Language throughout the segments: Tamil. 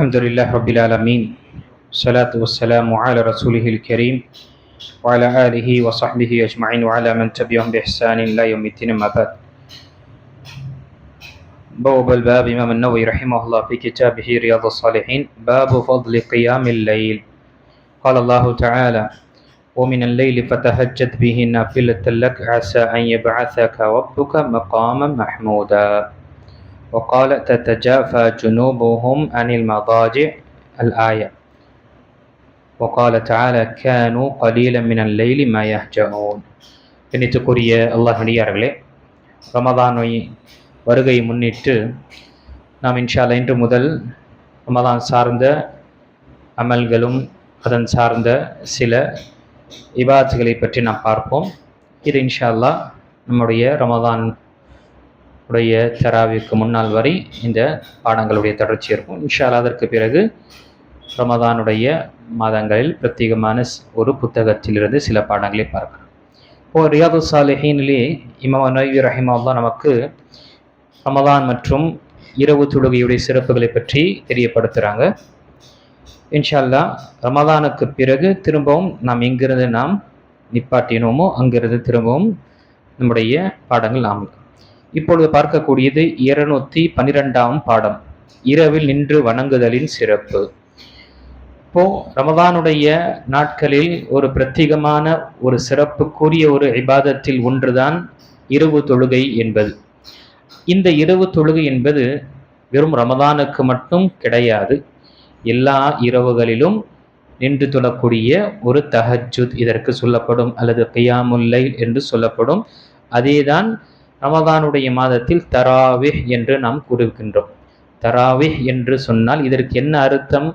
الحمد لله رب العالمين والصلاة والسلام على رسوله الكريم وعلى آله وصحبه أجمعين وعلى من تبعهم بإحسان إلى يوم الدين. أما بعد. باب الباب إمام النووي رحمه الله في كتابه رياض الصالحين باب فضل قيام الليل. قال الله تعالى: ومن الليل فتهجد به نافلة لك عسى أن يبعثك ربك مقاما محمودا. وقال: تتجافى جنوبهم عن المضاجع الآية. وقال تعالى: كانوا قليلا من الليل ما يهجعون. கண்ணியத்துக்குரிய அல்லாஹ் நடிகார்களே, ரமதானை வருகை முன்னிட்டு நாம் இன்ஷா அல்லாஹ் இன்று முதல் ரமதான் சார்ந்த அமல்களும் அதன் சார்ந்த சில இபாதத்துகளை பற்றி நாம் பார்ப்போம். இது இன்ஷா அல்லாஹ் நம்முடைய ரமதான் உடைய தராவிற்கு முன்னால் வரை இந்த பாடங்களுடைய தொடர்ச்சி இருக்கும். இன்ஷா அல்லாஹ் அதற்கு பிறகு ரமதானுடைய மாதங்களில் பிரத்யேகமான ஒரு புத்தகத்திலிருந்து சில பாடங்களை பார்க்கலாம். இப்போ ரியாது சாலிஹீனிலே இமாம் நவவி ரஹிமஹுல்லாஹ் நமக்கு ரமதான் மற்றும் இரவு தொழுகையுடைய சிறப்புகளை பற்றி தெரியப்படுத்துகிறாங்க. இன்ஷா அல்லாஹ் ரமதானுக்கு பிறகு திரும்பவும் நாம் எங்கிருந்து நாம் நிப்பாட்டினோமோ அங்கிருந்து திரும்பவும் நம்முடைய பாடங்கள் நாம் இப்பொழுது பார்க்கக்கூடியது 212ஆம் பாடம், இரவில் நின்று வணங்குதலின் சிறப்பு. இப்போ ரமதானுடைய நாட்களில் ஒரு பிரத்யேகமான ஒரு சிறப்புக்குரிய ஒரு இபாதத்தில் ஒன்றுதான் இரவு தொழுகை என்பது. இந்த இரவு தொழுகை என்பது வெறும் ரமதானுக்கு மட்டும் கிடையாது, எல்லா இரவுகளிலும் நின்று தொழக்கூடிய ஒரு தஹஜ்ஜுத் இதற்கு சொல்லப்படும், அல்லது கியாமுல் லைல் என்று சொல்லப்படும். அதேதான் ரமதானுடைய மாதத்தில் தராவிஹ் என்று நாம் கூறுகின்றோம். தராவிஹ் என்று சொன்னால் இதற்கு என்ன அர்த்தம்?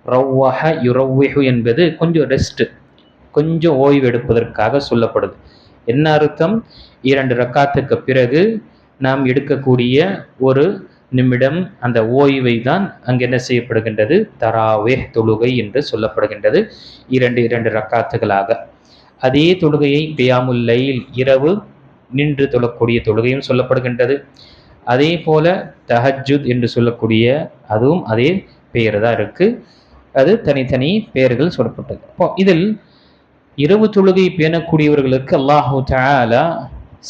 ரவ்வஹ யுரவ்விஹு என்பது கொஞ்சம் ரெஸ்ட், கொஞ்சம் ஓய்வு எடுப்பதற்காக சொல்லப்படுது. என்ன அர்த்தம்? 2 ரக்காத்துக்கு பிறகு நாம் எடுக்கக்கூடிய ஒரு நிமிடம் அந்த ஓய்வை தான் அங்கு என்ன செய்யப்படுகின்றது? தராவிஹ் தொழுகை என்று சொல்லப்படுகின்றது, 2 ரக்காத்துகளாக. அதே தொழுகையை கியாமுல் லைல் இரவு நின்று தொழக்கூடிய தொழுகையும் சொல்லப்படுகின்றது. அதே போல தஹஜ்ஜுத் என்று சொல்லக்கூடிய அதுவும் அதே பெயர் தான் இருக்கு, அது தனித்தனி பெயர்கள் சொல்லப்பட்டது. அப்போ இதில் இரவு தொழுகை பேணக்கூடியவர்களுக்கு அல்லாஹு தஆலா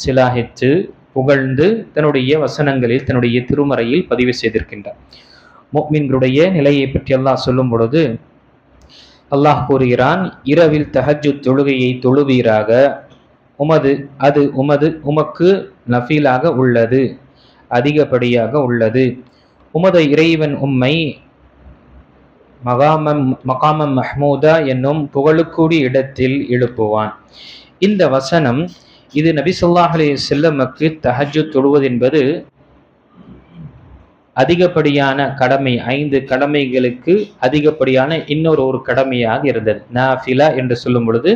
சிலாஹித்து புகழ்ந்து தன்னுடைய வசனங்களில் தன்னுடைய திருமறையில் பதிவு செய்திருக்கின்றார். முஃமின்களுடைய நிலையை பற்றி அல்லாஹ் சொல்லும் பொழுது அல்லாஹ் கூறுகிறான்: இரவில் தஹஜ்ஜுத் தொழுகையை தொழுவீராக, உமக்கு நஃபீலாக உள்ளது, அதிகப்படியாக உள்ளது. உமது இறைவன் உம்மை மகாமம் மஹ்மூதா என்னும் புகழுக்கூடிய இடத்தில் எழுப்புவான். இந்த வசனம் இது நபி ஸல்லல்லாஹு அலைஹி வஸல்லமுக்கு தஹஜ்ஜுத் தொழுவது என்பது அதிகப்படியான கடமை, 5 கடமைகளுக்கு அதிகப்படியான இன்னொரு கடமையாக இருந்தது. நாஃபிலா என்று சொல்லும் பொழுது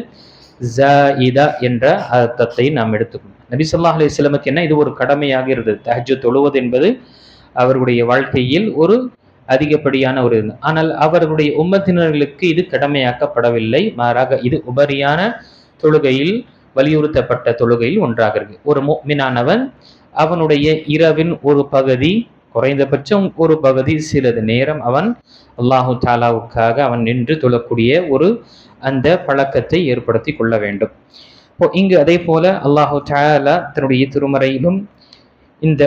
ஜாயிதா என்ற அர்த்தத்தை நாம் எடுத்துக்கணும். நபி ஸல்லல்லாஹு அலைஹி வஸல்லமுக்கு என்ன, இது ஒரு கடமையாக இருந்தது. தஹஜ்ஜுத் தொழுவது என்பது அவர்களுடைய வாழ்க்கையில் ஒரு அதிகப்படியான ஒரு, ஆனால் அவர்களுடைய உம்மத்தினர்களுக்கு இது கடமையாக்கப்படவில்லை, மாறாக இது உபரியான தொழுகையில் வலியுறுத்தப்பட்ட தொழுகையில் ஒன்றாக இருக்கு. ஒரு முஃமினானவன் அவனுடைய இரவின் ஒரு பகுதி, குறைந்தபட்சம் ஒரு பகுதி, சிறிது நேரம் அவன் அல்லாஹு தஆலாவுக்காக அவன் நின்று தொழக்கூடிய ஒரு அந்த பழக்கத்தை ஏற்படுத்தி கொள்ள வேண்டும். இப்போ இங்கு அதே போல அல்லாஹு தஆலா தன்னுடைய திருமறையிலும் இந்த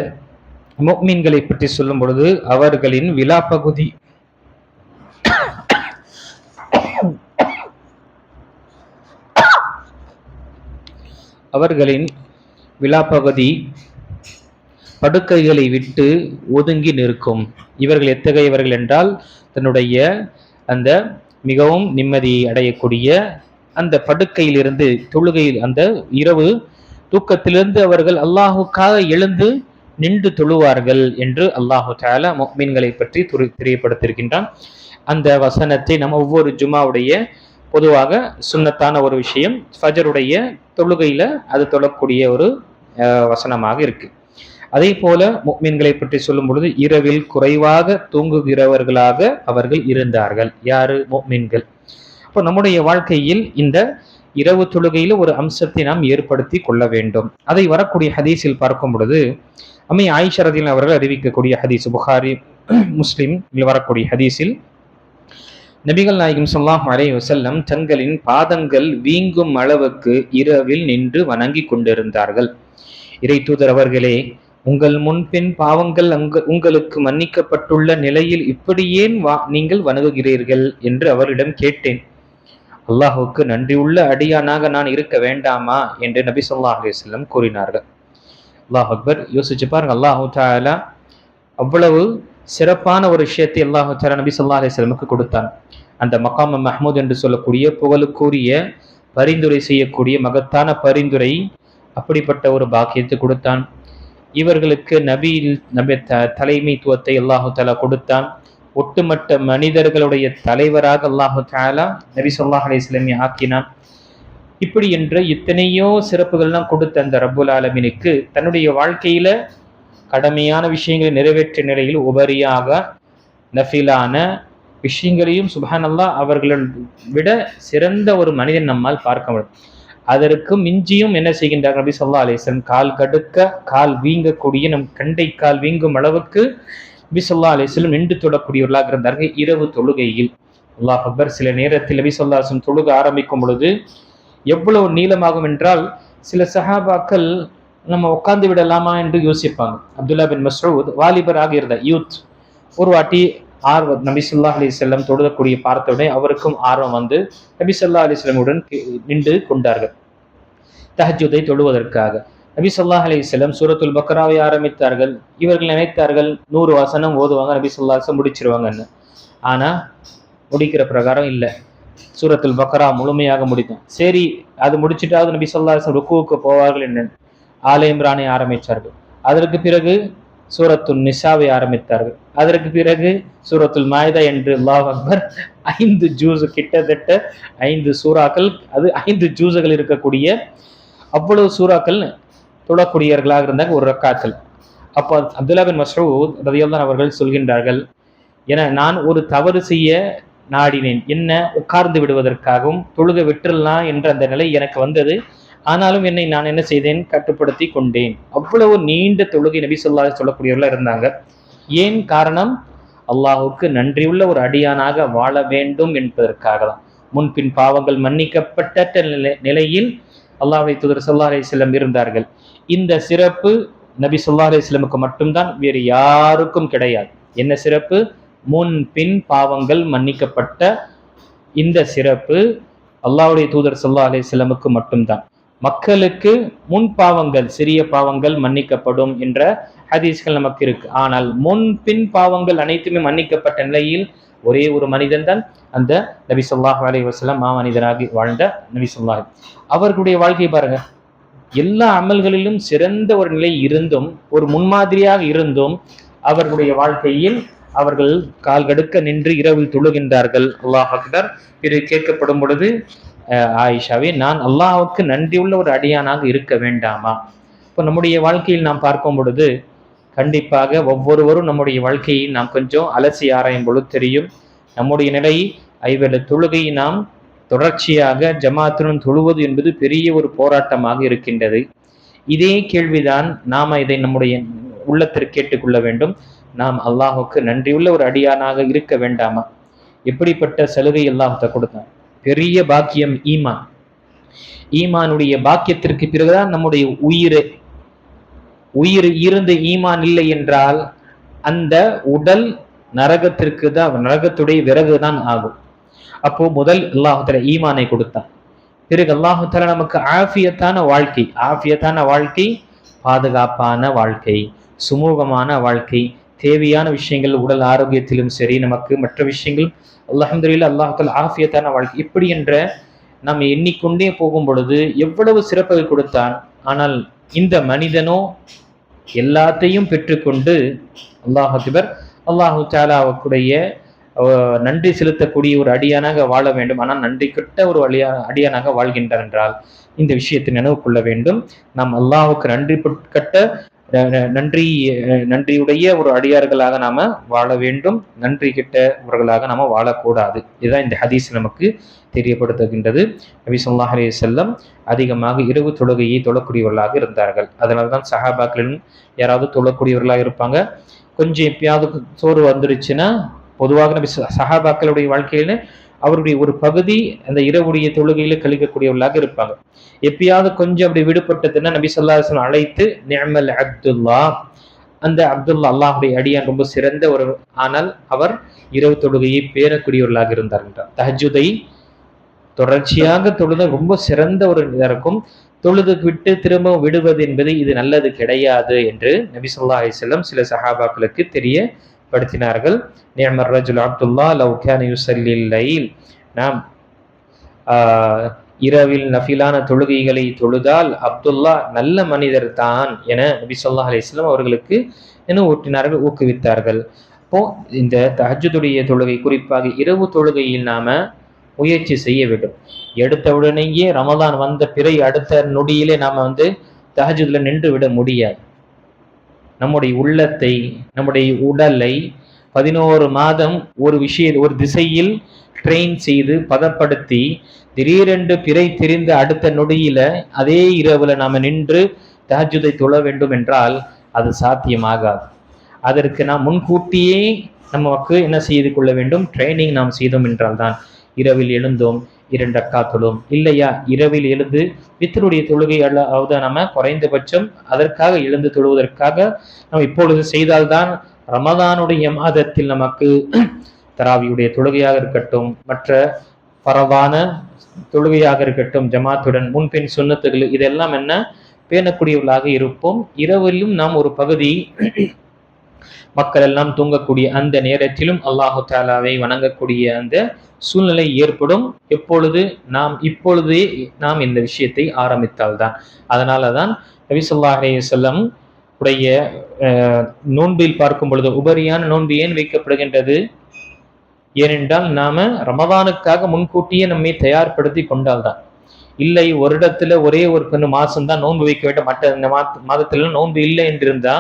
முஃமின்களை பற்றி சொல்லும் பொழுது அவர்களின் விலாப்பகுதி படுக்கைகளை விட்டு ஒதுங்கி நிற்கும். இவர்கள் எத்தகையவர்கள் என்றால், தன்னுடைய அந்த மிகவும் நிம்மதி அடையக்கூடிய அந்த படுக்கையிலிருந்து, தொழுகையில், அந்த இரவு தூக்கத்திலிருந்து அவர்கள் அல்லாஹுக்காக எழுந்து நின்று தொழுவார்கள் என்று அல்லாஹு தஆலா முஃமின்களை பற்றி தெரியப்படுத்தியிருக்கின்றான். அந்த வசனத்தை நம்ம ஒவ்வொரு ஜுமாவுடைய பொதுவாக சுன்னத்தான ஒரு விஷயம், ஃபஜருடைய தொழுகையில அது தொழக்கூடிய ஒரு வசனமாக இருக்கு. அதே போல முஃமின்களை பற்றி சொல்லும் பொழுது இரவில் குறைவாக தூங்குகிறவர்களாக அவர்கள் இருந்தார்கள். யாரு? முஃமின்கள். அப்போ நம்முடைய வாழ்க்கையில் இந்த இரவு தொழுகையில ஒரு அம்சத்தை நாம் ஏற்படுத்தி கொள்ள வேண்டும். அதை வரக்கூடிய ஹதீஸில் பார்க்கும் பொழுது அம்மை ஆயிஷா ரலியல்லாஹு அவர்கள் அறிவிக்கக்கூடிய ஹதீஸ், புகாரி முஸ்லிம் வரக்கூடிய ஹதீஸில் நபிகள் நாயகம் ஸல்லல்லாஹு அலைஹி வஸல்லம் தங்களின் பாதங்கள் வீங்கும் அளவுக்கு இரவில் நின்று வணங்கி கொண்டிருந்தார்கள். இறை தூதர் அவர்களே, உங்கள் முன்பின் பாவங்கள் உங்களுக்கு மன்னிக்கப்பட்டுள்ள நிலையில் இப்படி ஏன் நீங்கள் வணங்குகிறீர்கள் என்று அவரிடம் கேட்டேன். அல்லாஹுக்கு நன்றியுள்ள அடியானாக நான் இருக்க வேண்டாமா என்று நபி ஸல்லல்லாஹு அலைஹி வஸல்லம் கூறினார்கள். அல்லாஹ் அக்பர். யோசிச்சு பாருங்க, அல்லாஹு தஆலா அவ்வளவு சிறப்பான ஒரு விஷயத்தை அல்லாஹு தஆலா நபி ஸல்லல்லாஹு அலைஹி வஸல்லமுக்கு கொடுத்தான். அந்த மகாம் மஹ்மூத் என்று சொல்லக்கூடிய புகழுக்குரிய பரிந்துரை செய்யக்கூடிய மகத்தான பரிந்துரை, அப்படிப்பட்ட ஒரு பாக்கியத்தை கொடுத்தான். இவர்களுக்கு நபி தலைமைத்துவத்தை அல்லாஹு தஆலா கொடுத்தான். ஒட்டுமொத்த மனிதர்களுடைய தலைவராக அல்லாஹு தஆலா நபி ஸல்லல்லாஹு அலைஹி வஸல்லம் ஆக்கினான். இப்படி என்ற இத்தனையோ சிறப்புகள்லாம் கொடுத்த அந்த ரப்புல் ஆலமீனுக்கு தன்னுடைய வாழ்க்கையில கடமையான விஷயங்களை நிறைவேற்ற நிலையில் உபரியாக நஃபிலான விஷயங்களையும் சுப்ஹானல்லாஹ் அவர்களை விட சிறந்த ஒரு மனிதன் நம்மால் பார்க்க முடியும். அதற்கு மிஞ்சியும் என்ன செய்கின்றார் நபி ஸல்லல்லாஹு அலைஹி வஸல்லம், கால் கடுக்க கால் வீங்கக்கூடிய நம் கண்டை கால் வீங்கும் அளவுக்கு நபி ஸல்லல்லாஹு அலைஹி வஸல்லம் நின்று தொழக்கூடியவர்களாக இருந்தார்கள் இரவு தொழுகையில். அல்லாஹ் அக்பர். சில நேரத்தில் நபி ஸல்லல்லாஹு அலைஹி வஸல்லம் தொழுக ஆரம்பிக்கும் பொழுது எவ்வளவு நீளமாகும் என்றால், சில சஹாபாக்கள் நம்ம உட்கார்ந்து விடலாமா என்று யோசிப்பாங்க. அப்துல்லா பின் மஸ்ஊத் வாலிபராக இருந்த யூத் ஒரு வாட்டி நபி ஸல்லல்லாஹு அலைஹி வஸல்லம் தொழுகக்கூடிய பார்த்தவுடனே அவருக்கும் ஆர்வம் வந்து நபி ஸல்லல்லாஹு அலைஹி வஸல்லம் நின்று கொண்டார்கள் தஹஜ்ஜுதை தொழுவதற்காக. நபி ஸல்லல்லாஹு அலைஹி வஸல்லம் சூரத்துல் பக்ராவை ஆரம்பித்தார்கள். இவர்கள் நினைத்தார்கள் 100 வசனம் ஓதுவாங்க, நபி ஸல்லல்லாஹு அலைஹி வஸல்லம் முடிச்சிருவாங்கன்னு. ஆனா முடிக்கிற பிரகாரம் இல்லை, சூரத்துல் பக்ரா முழுமையாக முடித்தோம். சரி, அது முடிச்சுட்டாவது நபி ஸல்லல்லாஹு அலைஹி வஸல்லம் ருக்குவுக்கு போவார்கள் என்று ஆல இம்ரானை ஆரம்பித்தார்கள். அதற்கு பிறகு சூரத்துல் நிசாவை ஆரம்பித்தார்கள். அதற்கு பிறகு சூரத்துல் மாயிதா என்று அல்லாஹ் அக்பர் 5 ஜூஸ், கிட்டத்தட்ட 5 சூறாக்கள், அது 5 ஜூஸுகள் இருக்கக்கூடிய அவ்வளவு சூறாக்கள் தொழக்கூடியவர்களாக இருந்தாங்க ஒரு ரக்காத்தில். அப்போ அப்துல்லா பின் மஸ்ஊத் ரலியல்லாஹு அவர்கள் சொல்கின்றார்கள், என நான் ஒரு தவறு செய்ய நாடினேன், என்ன உட்கார்ந்து விடுவதற்காகவும் தொழுக விட்டுறலாம் என்ற அந்த நிலை எனக்கு வந்தது. ஆனாலும் நான் என்ன செய்தேன், கட்டுப்படுத்தி கொண்டேன். அவ்வளவு நீண்ட தொழுகை நபி ஸல்லல்லாஹு அலைஹி வஸல்லம் சொல்லக்கூடியவர்களா இருந்தாங்க. ஏன் காரணம்? அல்லாஹுக்கு நன்றியுள்ள ஒரு அடியானாக வாழ வேண்டும் என்பதற்காக தான். முன்பின் பாவங்கள் மன்னிக்கப்பட்ட நிலையில் அல்லாஹ்வுடைய தூதர் ஸல்லல்லாஹு அலைஹி வஸல்லம் இருந்தார்கள். இந்த சிறப்பு நபி ஸல்லல்லாஹு அலைஹி வஸல்லமுக்கு மட்டும்தான், வேறு யாருக்கும் கிடையாது. என்ன சிறப்பு? முன்பின் பாவங்கள் மன்னிக்கப்பட்ட இந்த சிறப்பு அல்லாஹ்வுடைய தூதர் ஸல்லல்லாஹு அலைஹி வஸல்லமுக்கு மட்டும்தான். மக்களுக்கு முன் பாவங்கள், சிறிய பாவங்கள் மன்னிக்கப்படும் என்ற ஹதீஸ்கள் நமக்கு இருக்கு. ஆனால் முன்பின் பாவங்கள் அனைத்துமே மன்னிக்கப்பட்ட நிலையில் ஒரே ஒரு மனிதன் தான் அந்த நபி ஸல்லல்லாஹு அலைஹி வஸல்லம் மாமனிதனாகி வாழ்ந்த நபி ஸல்லல்லாஹு. அவர்களுடைய வாழ்க்கை பாருங்க, எல்லா அமல்களிலும் சிறந்த ஒரு நிலை இருந்தும், ஒரு முன்மாதிரியாக இருந்தும், அவர்களுடைய வாழ்க்கையில் அவர்கள் கால் கடுக்க நின்று இரவில் தொழுகின்றார்கள். அல்லாஹ் அக்பர். பிறகு கேட்கப்படும் பொழுது, ஆயிஷாவே, நான் அல்லாஹ்வுக்கு நன்றியுள்ள ஒரு அடியானாக இருக்க வேண்டாமா? இப்போ நம்முடைய வாழ்க்கையில் நாம் பார்க்கும் பொழுது கண்டிப்பாக ஒவ்வொருவரும் நம்முடைய வாழ்க்கையை நாம் கொஞ்சம் அலசி ஆராயும் பொழுது தெரியும், நம்முடைய நிலை 5 தொழுகை நாம் தொடர்ச்சியாக ஜமாத்துடன் தொழுவது என்பது பெரிய ஒரு போராட்டமாக இருக்கின்றது. இதே கேள்விதான் நாம இதை நம்முடைய உள்ளத்திற்கு கேட்டுக்கொள்ள வேண்டும். நாம் அல்லாஹுக்கு நன்றியுள்ள ஒரு அடியானாக இருக்க வேண்டாமா? எப்படிப்பட்ட சலுகை அல்லாஹ் கொடுத்தான், பெரிய பாக்கியம் ஈமான். ஈமானுடைய பாக்கியத்திற்கு பிறகுதான் நம்முடைய உயிர் இருந்து ஈமான் இல்லை என்றால் அந்த உடல் நரகத்திற்கு தான், நரகத்துடைய விறகு தான் ஆகும். அப்போ முதல் அல்லாஹ் தஆலா ஈமானை கொடுத்தான். பிறகு அல்லாஹ் தஆலா நமக்கு ஆஃபியத்தான வாழ்க்கை, பாதுகாப்பான வாழ்க்கை, சுமூகமான வாழ்க்கை, தேவையான விஷயங்கள் உடல் ஆரோக்கியத்திலும் சரி, நமக்கு மற்ற விஷயங்கள் அல்ஹம்துலில்லாஹ் அல்லாஹ் தஆலா ஆஃபியத்தான வாழ்க்கை, இப்படி என்ற நாம் எண்ணிக்கொண்டே போகும் பொழுது எவ்வளவு சிறப்புகள் கொடுத்தான். ஆனால் இந்த மனிதனோ எல்லாத்தையும் பெற்றுக்கொண்டு அல்லாஹ் அக்பர், அல்லாஹு தஆலாவுடைய நன்றி செலுத்தக்கூடிய ஒரு அடியானாக வாழ வேண்டும். ஆனால் நன்றி கெட்ட ஒரு அடியானாக வாழ்கின்றார் என்றால் இந்த விஷயத்தை நினைவு கொள்ள வேண்டும். நாம் அல்லாஹுக்கு நன்றியுடைய ஒரு அடியார்களாக நாம வாழ வேண்டும். நன்றி கெட்டவர்களாக நாம வாழக்கூடாது. இதுதான் இந்த ஹதீஸ் நமக்கு தெரியப்படுத்துகின்றது. நபி ஸல்லல்லாஹு அலைஹி வஸல்லம் அதிகமாக இரவு தொழுகையை தொழக்கூடியவர்களாக இருந்தார்கள். அதனால்தான் சஹாபாக்களிலும் யாராவது தொழக்கூடியவர்களாக இருப்பாங்க, கொஞ்சம் எப்பயாவது சோறு வந்துருச்சுன்னா, பொதுவாக நபி சஹாபாக்களுடைய வாழ்க்கையில அவருடைய ஒரு பகுதி அந்த இரவுடைய தொழுகையில கழிக்கக்கூடியவர்களாக இருப்பாங்க. எப்பயாவது கொஞ்சம் அப்படி விடுபட்டதுன்னா நபி ஸல்லல்லாஹு அலைஹி வஸல்லம் அழைத்து நிஅமல் அப்துல்லா, அந்த அப்துல்லா அல்லாஹுடைய அடியான் ரொம்ப சிறந்த ஒரு, ஆனால் அவர் இரவு தொழுகையை பேணக்கூடியவர்களாக இருந்தார் என்றார். தஹஜ்ஜுதை தொடர்ச்சியாக தொழுத ரொம்ப சிறந்த ஒரு இதா இருக்கும். தொழுது விட்டு திரும்ப விடுவது என்பது இது நல்லது கிடையாது என்று நபி ஸல்லல்லாஹு அலைஹி வஸல்லம் சில சஹாபாக்களுக்கு தெரியப்படுத்தினார்கள். நிஅமர் ரஜுல் அப்துல்லா லவ் கான யுஸல்லில் லைல், நாம் இரவில் நஃபிலான தொழுகைகளை தொழுதால் அப்துல்லா நல்ல மனிதர் தான் என நபி ஸல்லல்லாஹு அலைஹி வஸல்லம் அவர்களுக்கு ஊட்டினார்கள், ஊக்குவித்தார்கள். அப்போ இந்த தஹஜ்ஜுடைய தொழுகை, குறிப்பாக இரவு தொழுகையில் நாம முயற்சி செய்ய வேண்டும். எடுத்த உடனேயே ரமதான் வந்த பிறை அடுத்த நொடியிலே நாம தஹஜ்ஜுத்ல நின்று விட முடியாது. நம்முடைய உள்ளத்தை, நம்முடைய உடலை 11 மாதம் ஒரு திசையில் ட்ரெயின் செய்து பதப்படுத்தி திடீரென்று பிறை தெரிந்த அடுத்த நொடியில அதே இரவுல நாம நின்று தஹஜ்ஜுதை தொழ வேண்டும் என்றால் அது சாத்தியமாகாது. அதற்கு நாம் முன்கூட்டியே நமக்கு என்ன செய்து கொள்ள வேண்டும்? ட்ரைனிங் நாம் செய்தோம் என்றால் தான். இரவில் எழுந்தோம் 2 ரக்காத் தொழும், இல்லையா இரவில் எழுந்து வித்ருடைய தொழுகை அதாவது நம்ம குறைந்தபட்சம் அதற்காக எழுந்து தொழுவதற்காக நம்ம இப்பொழுது செய்தால்தான் ரமதானுடைய மாதத்தில் நமக்கு தராவியுடைய தொழுகையாக இருக்கட்டும், மற்ற பரவான தொழுகையாக இருக்கட்டும், ஜமாத்துடன் முன்பின் சுன்னத்துகள் இதெல்லாம் என்ன பேணக்கூடியவர்களாக இருப்போம். இரவிலும் நாம் ஒரு பகுதி மக்கள் எல்லாம் தூங்கக்கூடிய அந்த நேரத்திலும் அல்லாஹு தஆலாவை வணங்கக்கூடிய அந்த சூழ்நிலை ஏற்படும். இப்பொழுதே நாம் இந்த விஷயத்தை ஆரம்பித்தால்தான். அதனாலதான் நபி ஸல்லல்லாஹு அலைஹி வஸல்லம் உடைய நோன்பில் பார்க்கும் பொழுது உபரியான நோன்பு ஏன் வைக்கப்படுகின்றது? ஏனென்றால் நாம ரமதானுக்காக முன்கூட்டியே நம்மை தயார்படுத்தி கொண்டால்தான். இல்லை ஒரு இடத்துல ஒரே ஒரு மாசம் தான் நோன்பு வைக்க வேண்டும், மற்ற இந்த மாதத்துல நோன்பு இல்லை என்றிருந்தா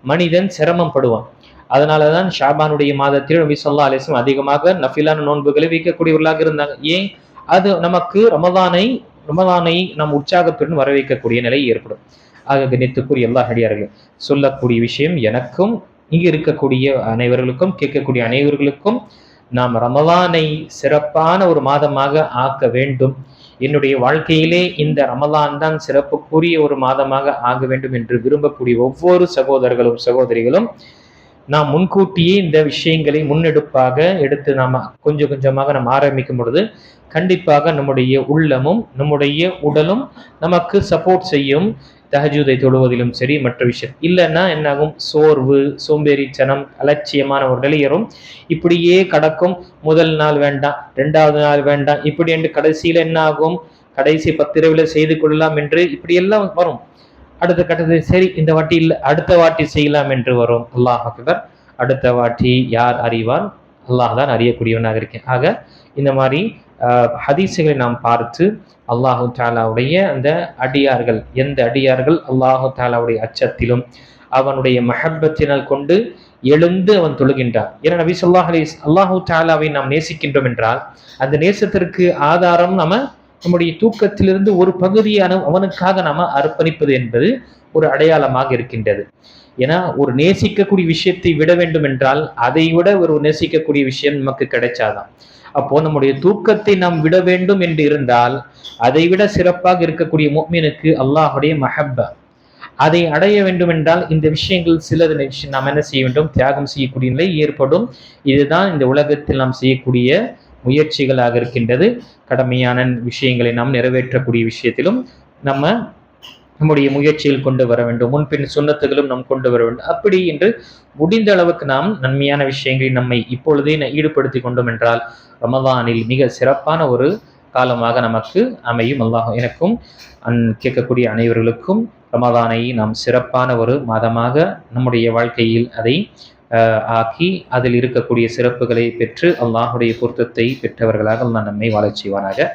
மனிதன் சிரமம் படுவான். அதனாலதான் ஷாபானுடைய மாதத்தில் நபி ஸல்லல்லாஹு அலைஹி வஸல்லம் அதிகமாக நஃபிலான நோன்புகளை வைக்கக்கூடியவர்களாக இருந்தாங்க. ஏன்? அது நமக்கு ரமதானை நாம் உற்சாகத்துடன் வர வைக்கக்கூடிய நிலை ஏற்படும். ஆக கண்ணியத்துக்குரிய அல்லாஹ் அடியார்களே, சொல்லக்கூடிய விஷயம் எனக்கும் இங்கு இருக்கக்கூடிய அனைவர்களுக்கும், கேட்கக்கூடிய அனைவர்களுக்கும், நாம் ரமதானை சிறப்பான ஒரு மாதமாக ஆக்க வேண்டும். என்னுடைய வாழ்க்கையிலே இந்த ரமதான் தான் சிறப்புக்குரிய ஒரு மாதமாக ஆக வேண்டும் என்று விரும்பக்கூடிய ஒவ்வொரு சகோதரர்களும் சகோதரிகளும் நாம் முன்கூட்டியே இந்த விஷயங்களை முன்னெடுப்பாக எடுத்து நாம கொஞ்சம் கொஞ்சமாக நாம் ஆரம்பிக்கும் பொழுது கண்டிப்பாக நம்முடைய உள்ளமும் நம்முடைய உடலும் நமக்கு சப்போர்ட் செய்யும். தஹஜ்ஜுதை தொழுவதிலும் சரி, மற்ற விஷயம் இல்லைன்னா என்னாகும்? சோர்வு, சோம்பேறித்தனம், அலட்சியமான ஒரு நிலையரும் இப்படியே கடக்கும். முதல் நாள் வேண்டாம், 2வது நாள் வேண்டாம், இப்படி என்று கடைசியில என்ன ஆகும்? கடைசி 10 இரவுல செய்து கொள்ளலாம் என்று இப்படி எல்லாம் வரும். அடுத்த கட்டத்தில் சரி இந்த வாட்டி இல்லை, அடுத்த வாட்டி செய்யலாம் என்று வரும். அல்லாஹ் அக்பர். அடுத்த வாட்டி யார் அறிவான்? அல்லாஹ் தான் அறியக்கூடியவனாக இருக்கேன். ஆக இந்த மாதிரி ஹதீஸுகளை நாம் பார்த்து அல்லாஹு தாலாவுடைய அந்த அடியார்கள், எந்த அடியார்கள் அல்லாஹு தாலாவுடைய அச்சத்திலும் அவனுடைய மஹப்பத்தினால் கொண்டு எழுந்து அவன் தொழுகின்றான். ஏன்னா நபி ஸல்லல்லாஹு அலைஹி அல்லாஹு தாலாவை நாம் நேசிக்கின்றோம் என்றால் அந்த நேசத்திற்கு ஆதாரம் நம்முடைய தூக்கத்திலிருந்து ஒரு பகுதியை அவனுக்காக நாம அர்ப்பணிப்பது என்பது ஒரு அடையாளமாக இருக்கின்றது. ஏன்னா ஒரு நேசிக்கக்கூடிய விஷயத்தை விட வேண்டும் என்றால் அதை விட ஒரு நேசிக்கக்கூடிய விஷயம் நமக்கு கிடைச்சாதான். அப்போ நம்முடைய தூக்கத்தை நாம் விட வேண்டும் என்று இருந்தால் அதை விட சிறப்பாக இருக்கக்கூடிய முஃமினுக்கு அல்லாஹுடைய மஹப்பா, அதை அடைய வேண்டும் என்றால் இந்த விஷயங்கள் சிலது நாம் என்ன செய்ய வேண்டும்? தியாகம் செய்யக்கூடிய நிலை ஏற்படும். இதுதான் இந்த உலகத்தில் நாம் செய்யக்கூடிய முயற்சிகளாக இருக்கின்றது. கடமையான விஷயங்களை நாம் நிறைவேற்றக்கூடிய விஷயத்திலும் நம்முடைய முயற்சியில் கொண்டு வர வேண்டும். முன்பின் சுன்னத்துகளும் நாம் கொண்டு வர வேண்டும். அப்படி என்று முடிந்த அளவுக்கு நாம் நன்மையான விஷயங்களில் நம்மை இப்பொழுதே ஈடுபடுத்தி கொண்டோம் என்றால் ரமதானில் மிக சிறப்பான ஒரு காலமாக நமக்கு அமையும். அல்லாஹ் எனக்கும் கேட்கக்கூடிய அனைவர்களுக்கும் ரமதானை நாம் சிறப்பான ஒரு மாதமாக நம்முடைய வாழ்க்கையில் அதை ஆக்கி அதில் இருக்கக்கூடிய சிறப்புகளை பெற்று அல்லாஹுடைய பொருத்தத்தை பெற்றவர்களாக அல்லாஹ் நம்மை வாழச் செய்வானாக.